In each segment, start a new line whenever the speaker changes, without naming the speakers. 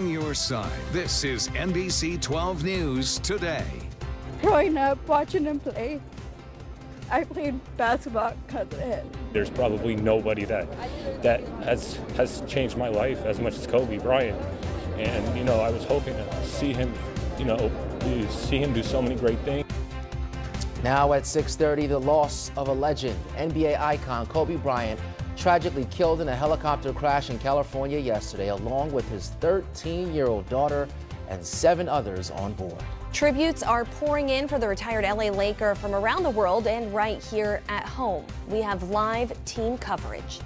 on your side. This is NBC12 News Today.
Growing up, watching him play, I played basketball because of him.
There's probably nobody that has changed my life as much as Kobe Bryant. And, I was hoping to see him, do so many great things.
Now at 6:30, the loss of a legend. NBA icon Kobe Bryant tragically killed in a helicopter crash in California yesterday, along with his 13-year-old daughter and 7 others on board.
Tributes are pouring in for the retired LA Laker from around the world and right here at home. We have live team coverage.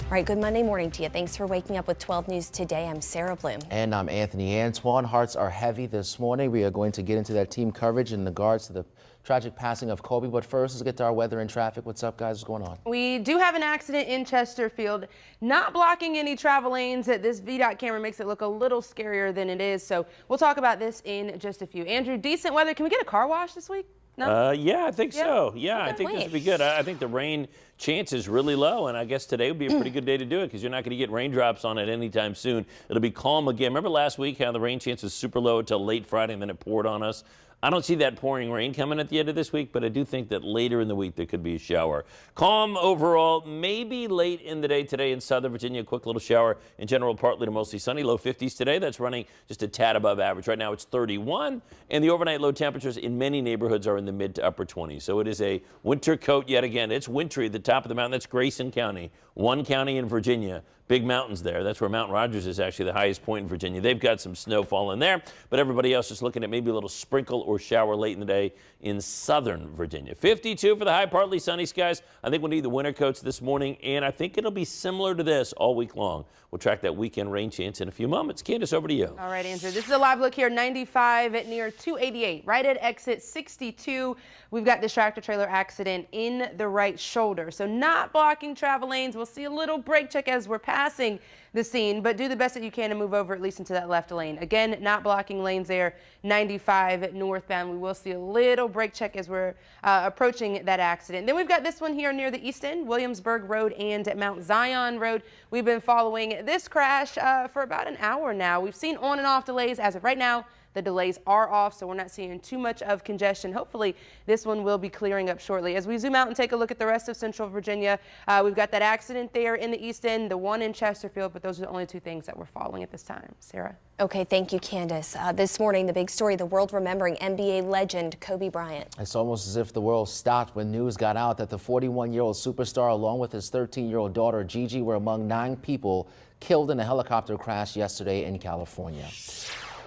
All right, good Monday morning to you. Thanks for waking up with 12 News Today. I'm Sarah Bloom.
And I'm Anthony Antoine. Hearts are heavy this morning. We are going to get into that team coverage in regards to the tragic passing of Kobe. But first, let's get to our weather and traffic. What's up, guys? What's going on?
We do have an accident in Chesterfield, not blocking any travel lanes. This VDOT camera makes it look a little scarier than it is. So we'll talk about this in just a few. Andrew, decent weather. Can we get a car wash this week? No?
Yeah, I think so. Yeah, I think this would be good. I think the rain chance is really low, and I guess today would be a pretty good day to do it because you're not going to get raindrops on it anytime soon. It'll be calm again. Remember last week how the rain chance was super low until late Friday and then it poured on us? I don't see that pouring rain coming at the end of this week, but I do think that later in the week there could be a shower. Calm overall, maybe late in the day today in Southern Virginia, a quick little shower. In general, partly to mostly sunny, low 50s today. That's running just a tad above average. Right now it's 31, and the overnight low temperatures in many neighborhoods are in the mid to upper 20s. So it is a winter coat yet again. It's wintry at the top of the mountain. That's Grayson County, one county in Virginia. Big mountains there. That's where Mount Rogers is actually the highest point in Virginia. They've got some snowfall in there, but everybody else is looking at maybe a little sprinkle or shower late in the day in southern Virginia. 52 for the high, partly sunny skies. I think we'll need the winter coats this morning, and I think it'll be similar to this all week long. We'll track that weekend rain chance in a few moments. Candace, over to you.
All right, Andrew. This is a live look here, 95 at near 288, right at exit 62. We've got this tractor trailer accident in the right shoulder. So not blocking travel lanes. We'll see a little brake check as we're passing the scene, but do the best that you can to move over at least into that left lane. Again, not blocking lanes there, 95 northbound. We will see a little brake check as we're approaching that accident. Then we've got this one here near the east end, Williamsburg Road and Mount Zion Road. We've been following this crash for about an hour now. We've seen on and off delays. As of right now, the delays are off, so we're not seeing too much of congestion. Hopefully, this one will be clearing up shortly. As we zoom out and take a look at the rest of Central Virginia, we've got that accident there in the east end, the one in Chesterfield, but those are the only 2 things that we're following at this time. Sarah?
Okay, thank you, Candace. This morning, the big story, the world remembering NBA legend Kobe Bryant.
It's almost as if the world stopped when news got out that the 41-year-old superstar, along with his 13-year-old daughter, Gigi, were among 9 people killed in a helicopter crash yesterday in California.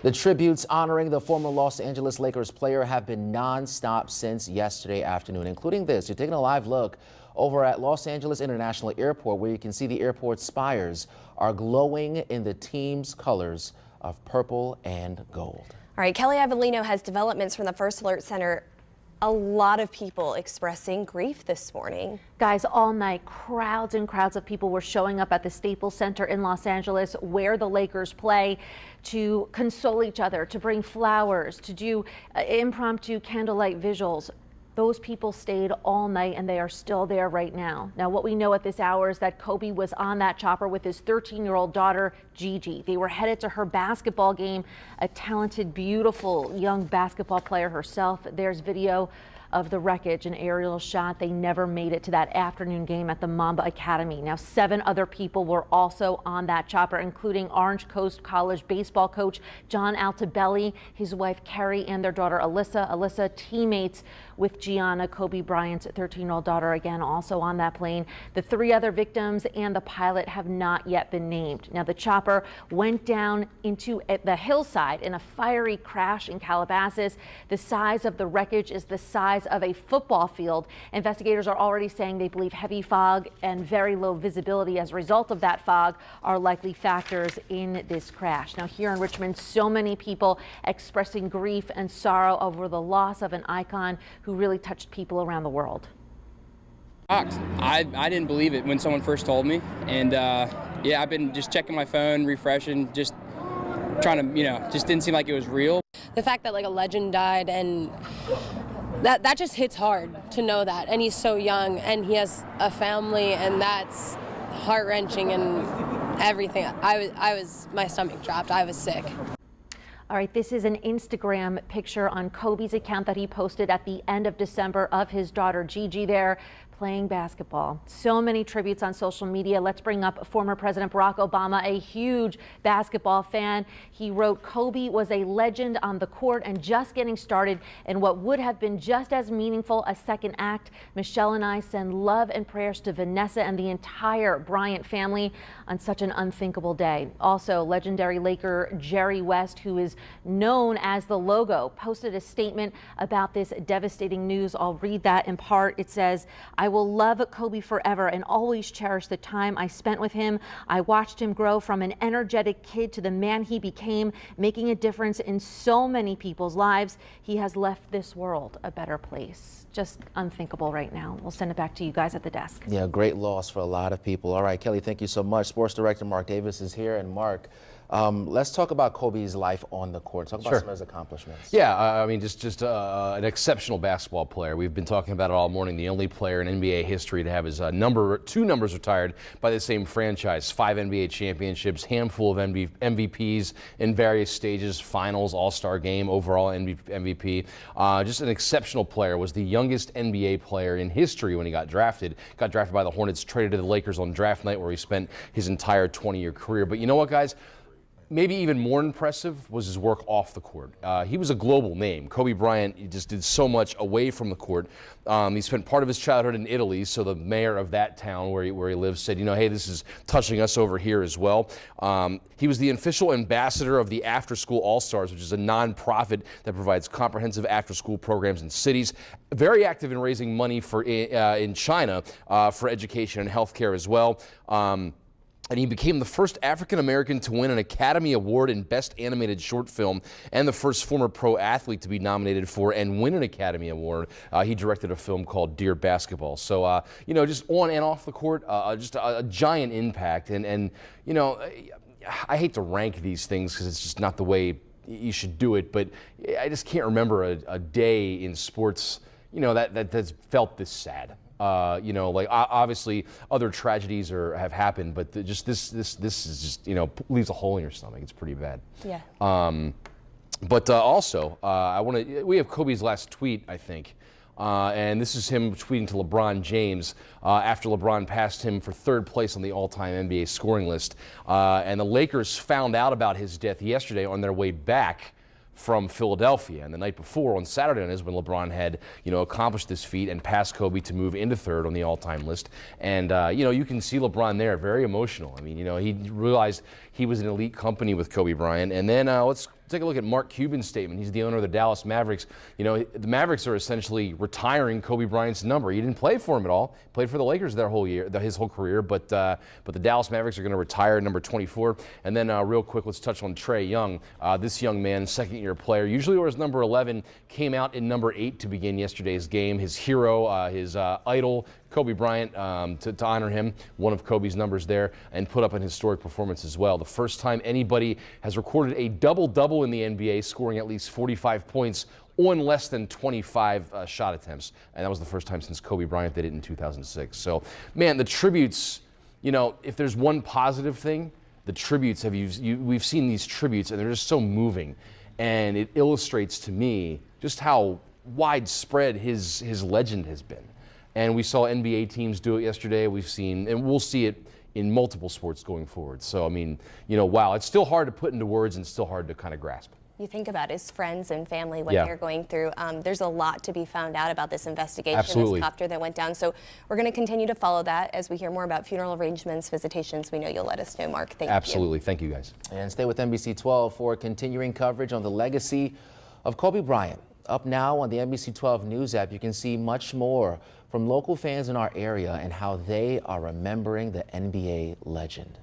The tributes honoring the former Los Angeles Lakers player have been nonstop since yesterday afternoon, including this. You're taking a live look over at Los Angeles International Airport, where you can see the airport spires are glowing in the team's colors of purple and gold.
All right, Kelly Avellino has developments from the First Alert Center. A lot of people expressing grief this morning.
Guys, all night, crowds and crowds of people were showing up at the Staples Center in Los Angeles, where the Lakers play, to console each other, to bring flowers, to do impromptu candlelight visuals. Those people stayed all night, and they are still there right now. Now, what we know at this hour is that Kobe was on that chopper with his 13-year-old daughter, Gigi. They were headed to her basketball game, a talented, beautiful young basketball player herself. There's video of the wreckage, an aerial shot. They never made it to that afternoon game at the Mamba Academy. Now, 7 other people were also on that chopper, including Orange Coast College baseball coach John Altobelli, his wife Carrie, and their daughter Alyssa, teammates with Gianna, Kobe Bryant's 13-year-old daughter, again also on that plane. The 3 other victims and the pilot have not yet been named. Now, the chopper went down into the hillside in a fiery crash in Calabasas. The size of the wreckage is the size of a football field. Investigators are already saying they believe heavy fog and very low visibility as a result of that fog are likely factors in this crash. Now, here in Richmond, so many people expressing grief and sorrow over the loss of an icon who really touched people around the world.
I didn't believe it when someone first told me, and yeah, I've been just checking my phone, refreshing, just trying to, just didn't seem like it was real.
The fact that like a legend died, and that just hits hard to know that, and he's so young and he has a family, and that's heart-wrenching, and everything. My stomach dropped. I was sick.
All right, this is an Instagram picture on Kobe's account that he posted at the end of December of his daughter Gigi there playing basketball. So many tributes on social media. Let's bring up former President Barack Obama, a huge basketball fan. He wrote, "Kobe was a legend on the court and just getting started in what would have been just as meaningful a second act. Michelle and I send love and prayers to Vanessa and the entire Bryant family on such an unthinkable day." Also, legendary Laker Jerry West, who is known as the Logo, posted a statement about this devastating news. I'll read that in part. It says, "I will love Kobe forever and always cherish the time I spent with him. I watched him grow from an energetic kid to the man he became, making a difference in so many people's lives. He has left this world a better place." Just unthinkable right now. We'll send it back to you guys at the desk.
Yeah, great loss for a lot of people. All right, Kelly, thank you so much. Sports Director Mark Davis is here. And Mark, let's talk about Kobe's life on the court. Talk about some of his accomplishments.
Yeah, I mean, just an exceptional basketball player. We've been talking about it all morning. The only player in NBA history to have his two numbers retired by the same franchise. 5 NBA championships, handful of MVPs in various stages, finals, all-star game, overall MVP. Just an exceptional player. Was the youngest NBA player in history when he got drafted. Got drafted by the Hornets, traded to the Lakers on draft night where he spent his entire 20-year career. But you know what, guys? Maybe even more impressive was his work off the court. He was a global name. Kobe Bryant, he just did so much away from the court. He spent part of his childhood in Italy, so the mayor of that town where he lives said, you know, hey, this is touching us over here as well. He was the official ambassador of the After School All-Stars, which is a nonprofit that provides comprehensive after-school programs in cities. Very active in raising money for in China for education and healthcare as well. And he became the first African-American to win an Academy Award in Best Animated Short Film and the first former pro athlete to be nominated for and win an Academy Award. He directed a film called Dear Basketball. So, you know, just on and off the court, just a giant impact. And, you know, I hate to rank these things because it's just not the way you should do it, but I just can't remember a day in sports, you know, that's felt this sad. You know, like obviously other tragedies have happened, but this is just, you know, leaves a hole in your stomach. It's pretty bad.
Yeah.
But also, we have Kobe's last tweet, I think. And this is him tweeting to LeBron James after LeBron passed him for 3rd place on the all-time NBA scoring list. And the Lakers found out about his death yesterday on their way back from Philadelphia, and the night before on Saturday is when LeBron had, you know, accomplished this feat and passed Kobe to move into 3rd on the all-time list. And you know, you can see LeBron there, very emotional. I mean, you know, he realized he was in elite company with Kobe Bryant. And then let's take a look at Mark Cuban's statement. He's the owner of the Dallas Mavericks. You know, the Mavericks are essentially retiring Kobe Bryant's number. He didn't play for him at all. He played for the Lakers his whole career, but the Dallas Mavericks are going to retire number 24. And then real quick, let's touch on Trae Young. This young man, 2nd-year player, usually wears number 11, came out in number 8 to begin yesterday's game. His hero, his idol, Kobe Bryant, to honor him, one of Kobe's numbers there, and put up an historic performance as well. The first time anybody has recorded a double-double in the NBA, scoring at least 45 points on less than 25 shot attempts. And that was the first time since Kobe Bryant did it in 2006. So, man, the tributes, you know, if there's one positive thing, the tributes we've seen these tributes, and they're just so moving. And it illustrates to me just how widespread his legend has been. And we saw NBA teams do it yesterday. We've seen, and we'll see it in multiple sports going forward. So, I mean, you know, wow, it's still hard to put into words and still hard to kind of grasp.
You think about his friends and family, what they're going through. There's a lot to be found out about this investigation, this copter that went down. So we're going to continue to follow that as we hear more about funeral arrangements, visitations. We know you'll let us know, Mark. Thank you.
Absolutely. Thank you, guys.
And stay with NBC12 for continuing coverage on the legacy of Kobe Bryant. Up now on the NBC12 News app, you can see much more from local fans in our area and how they are remembering the NBA legend.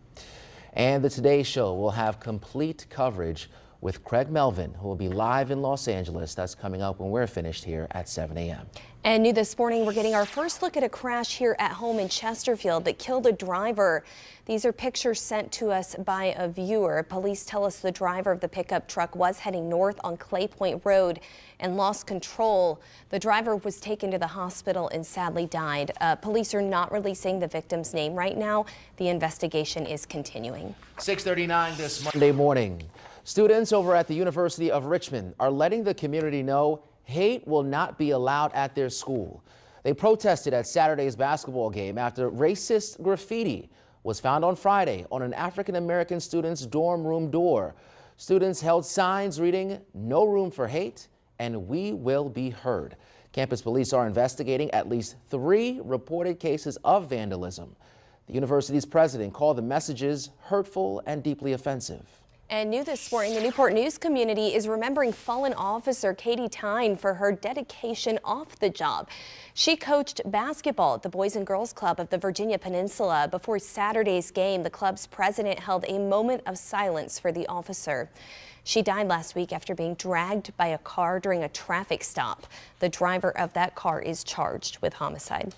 And the Today Show will have complete coverage with Craig Melvin, who will be live in Los Angeles. That's coming up when we're finished here at 7 a.m.
And new this morning, we're getting our first look at a crash here at home in Chesterfield that killed a driver. These are pictures sent to us by a viewer. Police tell us the driver of the pickup truck was heading north on Clay Point Road and lost control. The driver was taken to the hospital and sadly died. Police are not releasing the victim's name right now. The investigation is continuing.
6:39 this Monday morning. Students over at the University of Richmond are letting the community know hate will not be allowed at their school. They protested at Saturday's basketball game after racist graffiti was found on Friday on an African-American student's dorm room door. Students held signs reading, "No room for hate," and "We will be heard." Campus police are investigating at least 3 reported cases of vandalism. The university's president called the messages hurtful and deeply offensive.
And new this morning, the Newport News community is remembering fallen officer Katie Tyne for her dedication off the job. She coached basketball at the Boys and Girls Club of the Virginia Peninsula. Before Saturday's game, the club's president held a moment of silence for the officer. She died last week after being dragged by a car during a traffic stop. The driver of that car is charged with homicide.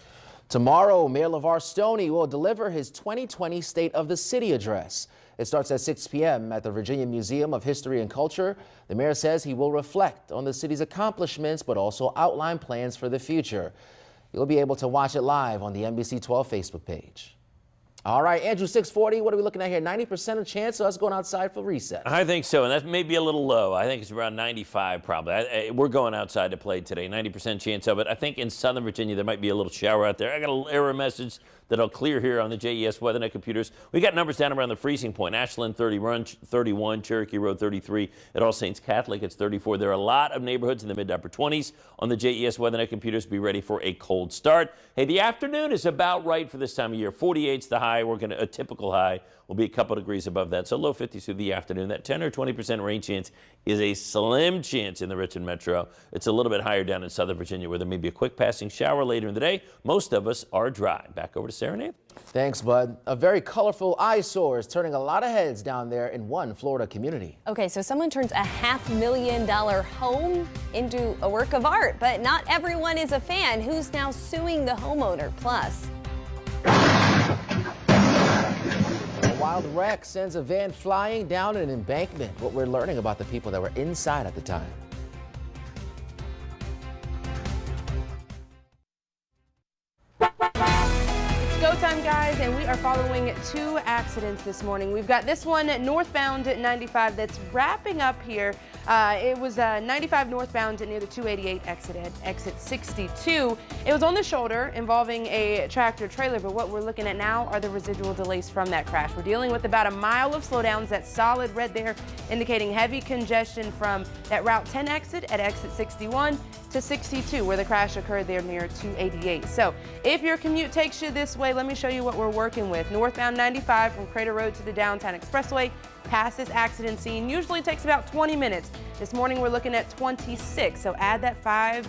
Tomorrow, Mayor LeVar Stoney will deliver his 2020 State of the City address. It starts at 6 p.m. at the Virginia Museum of History and Culture. The mayor says he will reflect on the city's accomplishments, but also outline plans for the future. You'll be able to watch it live on the NBC12 Facebook page. All right, Andrew, 640, what are we looking at here? 90% of chance of us going outside for recess.
I think so, and that may be a little low. I think it's around 95 probably. We're going outside to play today, 90% chance of it. I think in Southern Virginia there might be a little shower out there. I got a little error message that'll clear here on the JES WeatherNet computers. We got numbers down around the freezing point. Ashland 31, Cherokee Road 33. At All Saints Catholic, it's 34. There are a lot of neighborhoods in the mid to upper 20s on the JES WeatherNet computers. Be ready for a cold start. Hey, the afternoon is about right for this time of year. 48's the high. We're going to, a typical high will be a couple degrees above that. So low 50s through the afternoon. That 10 or 20% rain chance is a slim chance in the Richmond metro. It's a little bit higher down in Southern Virginia where there may be a quick passing shower later in the day. Most of us are dry. Back over to Sarah and Anthony.
Thanks, Bud. A very colorful eyesore is turning a lot of heads down there in one Florida community.
Okay, so someone turns a $500,000 home into a work of art, but not everyone is a fan. Who's now suing the homeowner? Plus,
a wild wreck sends a van flying down an embankment. What we're learning about the people that were inside at the time.
Go time, guys, and we are following 2 accidents this morning. We've got this one northbound at 95 that's wrapping up here. It was 95 northbound near the 288 exit at exit 62. It was on the shoulder involving a tractor trailer, but what we're looking at now are the residual delays from that crash. We're dealing with about a mile of slowdowns. That solid red there indicating heavy congestion from that Route 10 exit at exit 61 to 62 where the crash occurred there near 288. So if your commute takes you this way, let me show you what we're working with. Northbound 95 from Crater Road to the Downtown Expressway past this accident scene usually takes about 20 minutes. This morning we're looking at 26, so add that 5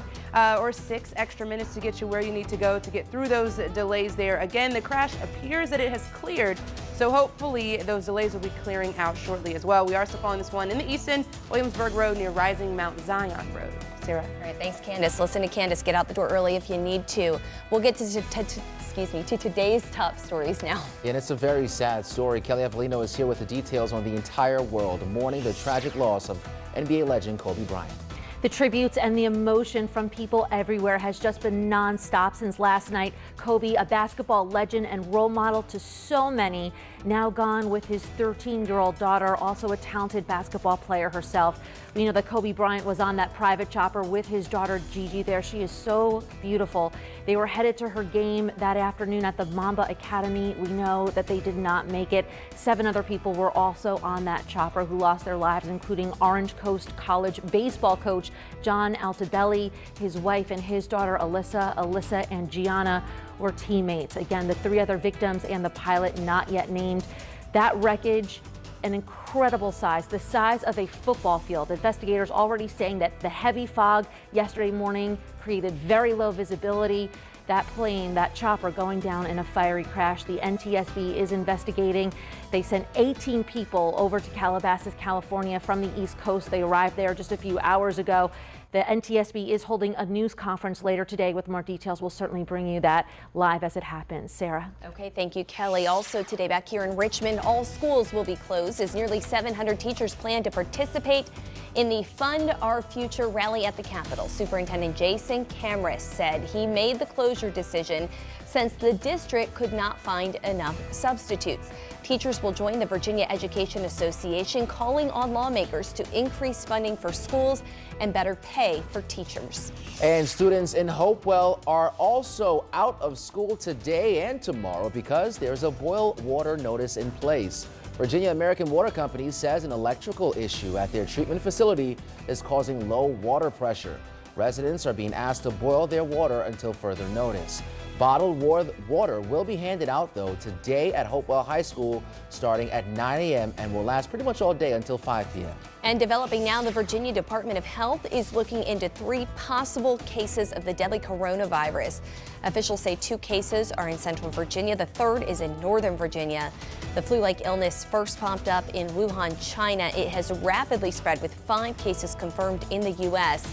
or 6 extra minutes to get you where you need to go to get through those delays there. Again, the crash appears that it has cleared, so hopefully those delays will be clearing out shortly as well. We are still following this one in the Easton Williamsburg Road near Rising Mount Zion Road. Sarah.
All right, thanks, Candace. Listen to Candace. Get out the door early if you need to. We'll get to today's top stories now.
And it's a very sad story. Kelly Avellino is here with the details on the entire world mourning the tragic loss of NBA legend Kobe Bryant.
The tributes and the emotion from people everywhere has just been nonstop since last night. Kobe, a basketball legend and role model to so many, now gone with his 13-year-old daughter, also a talented basketball player herself. We know that Kobe Bryant was on that private chopper with his daughter Gigi there. She is so beautiful. They were headed to her game that afternoon at the Mamba Academy. We know that they did not make it. 7 other people were also on that chopper who lost their lives, including Orange Coast College baseball coach John Altobelli. His wife and his daughter Alyssa and Gianna were teammates. Again, the 3 other victims and the pilot not yet named. That wreckage, an incredible size, the size of a football field. Investigators already saying that the heavy fog yesterday morning created very low visibility. that plane, that chopper going down in a fiery crash. The NTSB is investigating. They sent 18 people over to Calabasas, California from the East Coast. They arrived there just a few hours ago. The NTSB is holding a news conference later today with more details. We'll certainly bring you that live as it happens. Sarah.
Okay, thank you, Kelly. Also today back here in Richmond, all schools will be closed as nearly 700 teachers plan to participate in the Fund Our Future rally at the Capitol. Superintendent Jason Camrus said he made the closure decision since the district could not find enough substitutes. Teachers will join the Virginia Education Association, calling on lawmakers to increase funding for schools and better pay for teachers.
And students in Hopewell are also out of school today and tomorrow because there's a boil water notice in place. Virginia American Water Company says an electrical issue at their treatment facility is causing low water pressure. Residents are being asked to boil their water until further notice. Bottled water will be handed out, though, today at Hopewell High School starting at 9 a.m. and will last pretty much all day until 5 p.m.
And developing now, the Virginia Department of Health is looking into 3 possible cases of the deadly coronavirus. Officials say 2 cases are in Central Virginia. The 3rd is in Northern Virginia. The flu-like illness first popped up in Wuhan, China. It has rapidly spread with 5 cases confirmed in the U.S.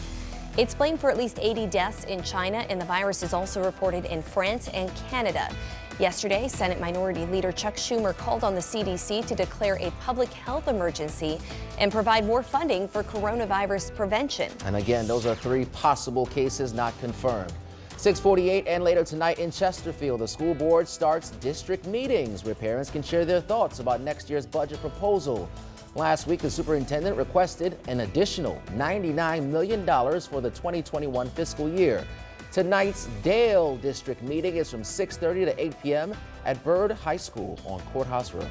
It's blamed for at least 80 deaths in China, and the virus is also reported in France and Canada. Yesterday, Senate Minority Leader Chuck Schumer called on the CDC to declare a public health emergency and provide more funding for coronavirus prevention.
And again, those are 3 possible cases not confirmed. 6:48 and later tonight in Chesterfield, the school board starts district meetings where parents can share their thoughts about next year's budget proposal. Last week, the superintendent requested an additional $99 million for the 2021 fiscal year. Tonight's Dale District meeting is from 6:30 to 8 p.m. at Byrd High School on Courthouse Road.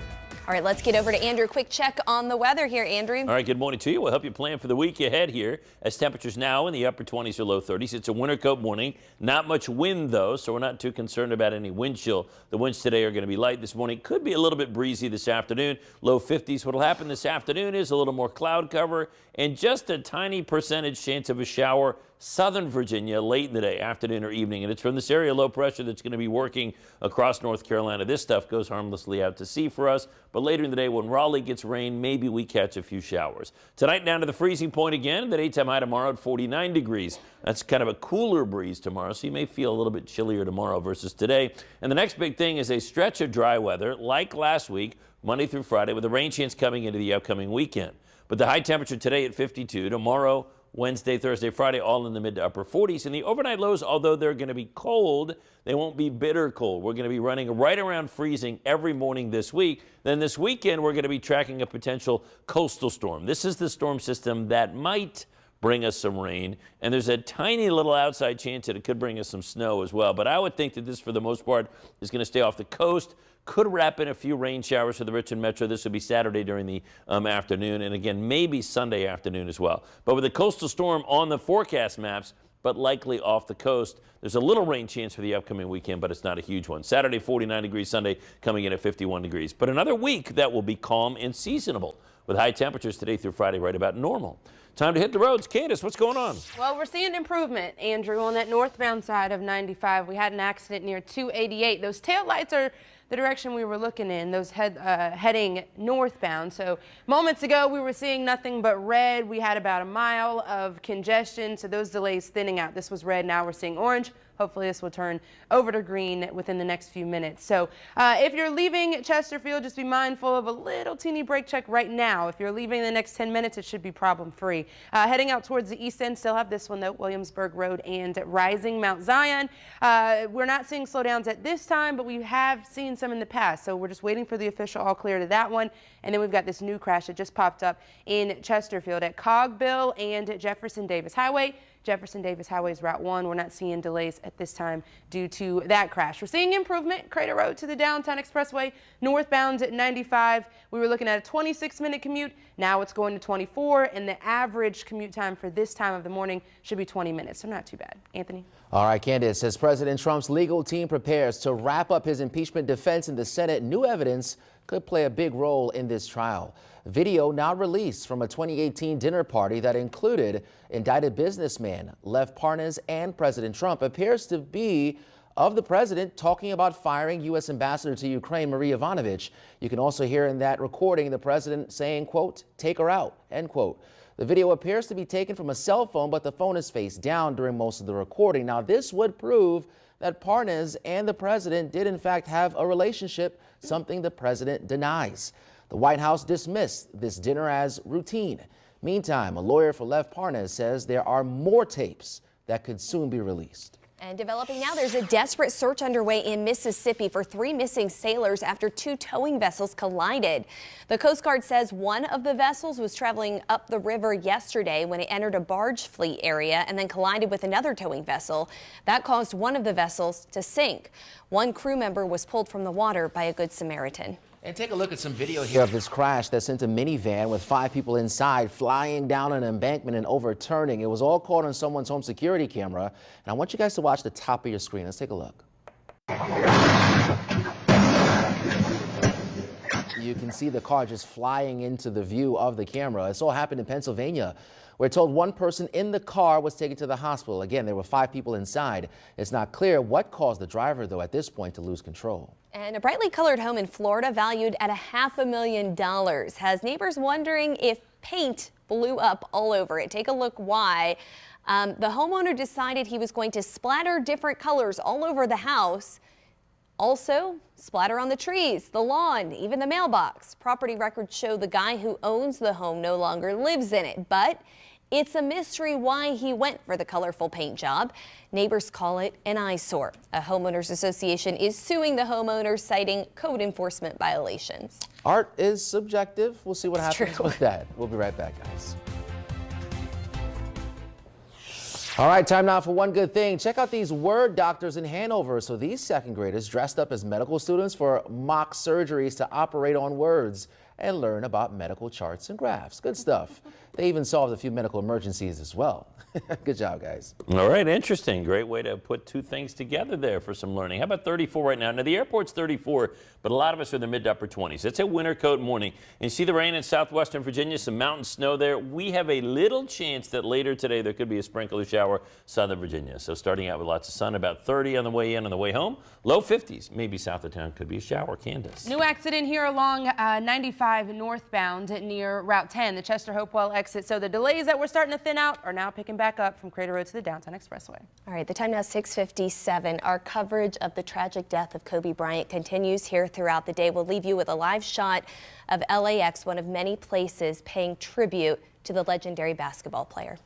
All right, let's get over to Andrew. Quick check on the weather here, Andrew.
All right, good morning to you. We'll help you plan for the week ahead here as temperatures now in the upper 20s or low 30s. It's a winter coat morning. Not much wind, though, so we're not too concerned about any wind chill. The winds today are going to be light this morning. Could be a little bit breezy this afternoon. Low 50s. What will happen this afternoon is a little more cloud cover and just a tiny percentage chance of a shower. Southern Virginia late in the day, afternoon or evening. And it's from this area low pressure that's going to be working across North Carolina. This stuff goes harmlessly out to sea for us. But later in the day when Raleigh gets rain, maybe we catch a few showers. Tonight down to the freezing point again. The daytime high tomorrow at 49 degrees. That's kind of a cooler breeze tomorrow, so you may feel a little bit chillier tomorrow versus today. And the next big thing is a stretch of dry weather like last week, Monday through Friday, with a rain chance coming into the upcoming weekend. But the high temperature today at 52, tomorrow, Wednesday, Thursday, Friday, all in the mid to upper 40s. And the overnight lows, although they're going to be cold, they won't be bitter cold. We're going to be running right around freezing every morning this week. Then this weekend, we're going to be tracking a potential coastal storm. This is the storm system that might bring us some rain. And there's a tiny little outside chance that it could bring us some snow as well. But I would think that this, for the most part, is going to stay off the coast. Could wrap in a few rain showers for the Richmond Metro. This would be Saturday during the afternoon, and again, maybe Sunday afternoon as well. But with a coastal storm on the forecast maps, but likely off the coast, there's a little rain chance for the upcoming weekend, but it's not a huge one. Saturday, 49 degrees. Sunday, coming in at 51 degrees. But another week that will be calm and seasonable, with high temperatures today through Friday right about normal. Time to hit the roads. Candace, what's going on?
Well, we're seeing improvement, Andrew, on that northbound side of 95. We had an accident near 288. Those taillights are the direction we were looking in, those heading northbound. So moments ago, we were seeing nothing but red. We had about a mile of congestion, so those delays thinning out. This was red, now we're seeing orange. Hopefully this will turn over to green within the next few minutes. So if you're leaving Chesterfield, just be mindful of a little teeny brake check right now. If you're leaving in the next 10 minutes, it should be problem-free. Heading out towards the east end, still have this one though, Williamsburg Road and Rising Mount Zion. We're not seeing slowdowns at this time, but we have seen some in the past. So we're just waiting for the official all clear to that one. And then we've got this new crash that just popped up in Chesterfield at Cogbill and Jefferson Davis Highway. Jefferson Davis Highway is Route 1. We're not seeing delays at this time due to that crash. We're seeing improvement. Crater Road to the Downtown Expressway, northbound at 95. We were looking at a 26-minute commute. Now it's going to 24, and the average commute time for this time of the morning should be 20 minutes, so not too bad. Anthony?
All right, Candace, as President Trump's legal team prepares to wrap up his impeachment defense in the Senate, new evidence could play a big role in this trial. Video now released from a 2018 dinner party that included indicted businessman Lev Parnas and President Trump appears to be of the president talking about firing U.S. Ambassador to Ukraine, Marie Yovanovitch. You can also hear in that recording the president saying, quote, "Take her out," end quote. The video appears to be taken from a cell phone, but the phone is face down during most of the recording. Now, this would prove that Parnas and the president did in fact have a relationship, something the president denies. The White House dismissed this dinner as routine. Meantime, a lawyer for Lev Parnas says there are more tapes that could soon be released.
And developing now, there's a desperate search underway in Mississippi for 3 missing sailors after 2 towing vessels collided. The Coast Guard says one of the vessels was traveling up the river yesterday when it entered a barge fleet area and then collided with another towing vessel. That caused one of the vessels to sink. One crew member was pulled from the water by a Good Samaritan.
And take a look at some video here of this crash that sent a minivan with 5 people inside flying down an embankment and overturning. It was all caught on someone's home security camera. And I want you guys to watch the top of your screen. Let's take a look. You can see the car just flying into the view of the camera. This all happened in Pennsylvania. We're told one person in the car was taken to the hospital. Again, there were 5 people inside. It's not clear what caused the driver, though, at this point to lose control.
And a brightly colored home in Florida valued at $500,000 has neighbors wondering if paint blew up all over it. Take a look why. The homeowner decided he was going to splatter different colors all over the house. Also, splatter on the trees, the lawn, even the mailbox. Property records show the guy who owns the home no longer lives in it, but it's a mystery why he went for the colorful paint job. Neighbors call it an eyesore. A homeowners association is suing the homeowners, citing code enforcement violations.
Art is subjective. We'll see what happens with that. We'll be right back, guys. All right, time now for one good thing. Check out these word doctors in Hanover. So these second graders dressed up as medical students for mock surgeries to operate on words and learn about medical charts and graphs. Good stuff. They even solved a few medical emergencies as well. Good job, guys.
All right, interesting. Great way to put 2 things together there for some learning. How about 34 right now? Now, the airport's 34, but a lot of us are in the mid to upper 20s. It's a winter coat morning. And you see the rain in southwestern Virginia, some mountain snow there. We have a little chance that later today there could be a sprinkle or shower southern Virginia. So starting out with lots of sun, about 30 on the way in, on the way home. Low 50s, maybe south of town could be a shower. Candace.
New accident here along 95 northbound near Route 10, the Chester Hopewell exit. So the delays that were starting to thin out are now picking back up from Crater Road to the Downtown Expressway.
All right, the time now is 6:57. Our coverage of the tragic death of Kobe Bryant continues here throughout the day. We'll leave you with a live shot of LAX, one of many places paying tribute to the legendary basketball player.